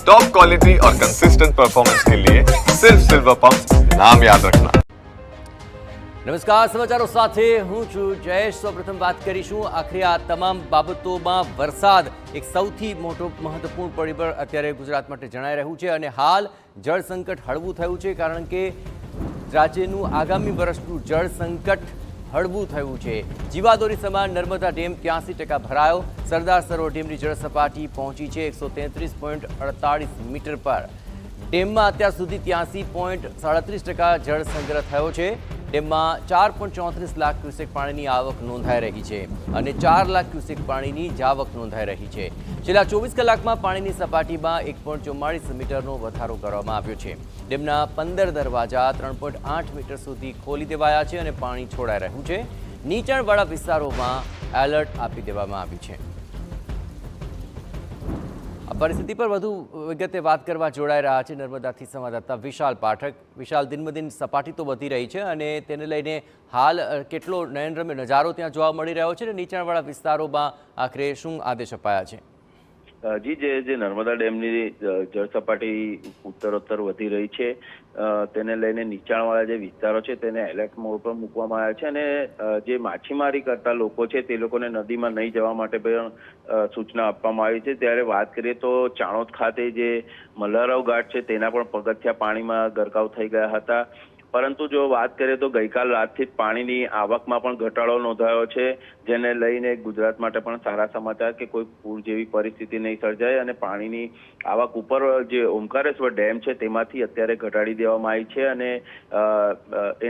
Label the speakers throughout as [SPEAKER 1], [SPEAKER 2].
[SPEAKER 1] Top quality और consistent performance के लिए सिर्फ सिल्वर पंप नाम याद रखना।
[SPEAKER 2] નમસ્કાર, સમાચારો સાથે હું છું જયેશ। સૌપ્રથમ વાત કરીશું આખરે આ તમામ બાબતોમાં વરસાદ એક સૌથી મોટો મહત્વપૂર્ણ પરિબળ અત્યારે ગુજરાત માટે જણાઈ રહ્યું છે અને હાલ જળ સંકટ હળવું થયું છે કારણ કે રાજ્યનું આગામી વર્ષનું જળ સંકટ હળવું થયું છે। જીવાદોરી સમાન નર્મદા ડેમ 83% ભરાયો। સરદાર સરોવર ડેમની જળ સપાટી પહોંચી છે 133.48 મીટર પર। ડેમમાં અત્યાર સુધી 83.37% જળ સંગ્રહ થયો છે। ડેમમાં 4.34 લાખ ક્યુસેક પાણીની આવક નોંધાઈ રહી છે અને 4 લાખ ક્યુસેક પાણીની જાવક નોંધાઈ રહી છે। છેલ્લા 24 કલાકમાં પાણીની સપાટીમાં 1.44 મીટરનો વધારો કરવામાં આવ્યો છે। ડેમના 15 દરવાજા 3.8 મીટર સુધી ખોલી દેવાયા છે અને પાણી છોડાઈ રહ્યું છે। નીચાણવાળા વિસ્તારોમાં એલર્ટ આપી દેવામાં આવ્યું છે। આ પરિસ્થિતિ પર વધુ વિગતે વાત કરવા જોડાઈ રહ્યા છે નર્મદાથી સંવાદદાતા વિશાલ પાઠક। વિશાલ, દિનબદિન સપાટી તો વધી રહી છે અને તેને લઈને હાલ કેટલો નયનરમ્ય નજારો ત્યાં જોવા મળી રહ્યો છે અને નીચાણવાળા વિસ્તારોમાં આખરે શું આદેશ અપાયા છે?
[SPEAKER 3] જી, જે નર્મદા ડેમની જળ સપાટી ઉત્તરોત્તર વધી રહી છે તેને લઈને નીચાણવાળા જે વિસ્તારો છે તેને એલર્ટ મોડ પર મૂકવામાં આવ્યા છે અને જે માછીમારી કરતા લોકો છે તે લોકોને નદીમાં નહીં જવા માટે પણ સૂચના આપવામાં આવી છે। ત્યારે વાત કરીએ તો ચાણોદ ખાતે જે મલ્હારાવ ઘાટ છે તેના પણ પગથિયા પાણીમાં ગરકાવ થઈ ગયા હતા। પરંતુ જો વાત કરીએ તો ગઈકાલ રાતથી જ પાણીની આવકમાં પણ ઘટાડો નોંધાયો છે, જેને લઈને ગુજરાત માટે પણ સારા સમાચાર કે કોઈ પૂર જેવી પરિસ્થિતિ નહીં સર્જાય અને પાણીની આવક ઉપર જે ઓમકારેશ્વર ડેમ છે તેમાંથી અત્યારે ઘટાડી દેવામાં આવી છે અને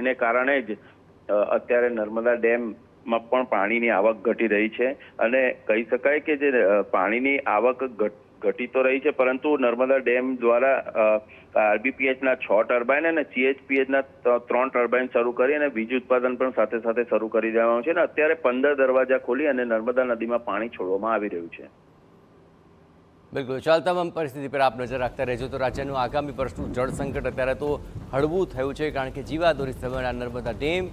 [SPEAKER 3] એને કારણે જ અત્યારે નર્મદા ડેમમાં પણ પાણીની આવક ઘટી રહી છે અને કહી શકાય કે જે પાણીની આવક ઘટી તો રહી છે પરંતુ નર્મદા ડેમ દ્વારા આરબીપીએચના 6 ટર્બાઇન અને સીએચપીએચના 3 ટર્બાઇન શરૂ કરી અને વીજ ઉત્પાદન પણ સાથે સાથે શરૂ કરી દેવાનું છે અને અત્યારે 15 દરવાજા ખોલી અને નર્મદા નદીમાં પાણી છોડવામાં આવી રહ્યું છે।
[SPEAKER 2] બિલકુલ, ચાલ તમામ પરિસ્થિતિ પર આપ નજર રાખતા રહેજો। તો રાજ્યનું આગામી વર્ષનું જળ સંકટ અત્યારે તો હળવું થયું છે કારણ કે જીવાદોરી સમાન નર્મદા ડેમ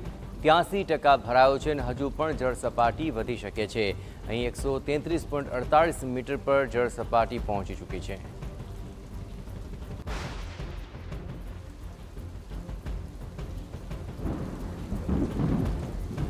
[SPEAKER 2] 83% ભરાયો છે અને હજુ પણ જળ સપાટી વધી શકે છે। અહીં 133.48 મીટર પર જળ સપાટી પહોંચી ચૂકી છે।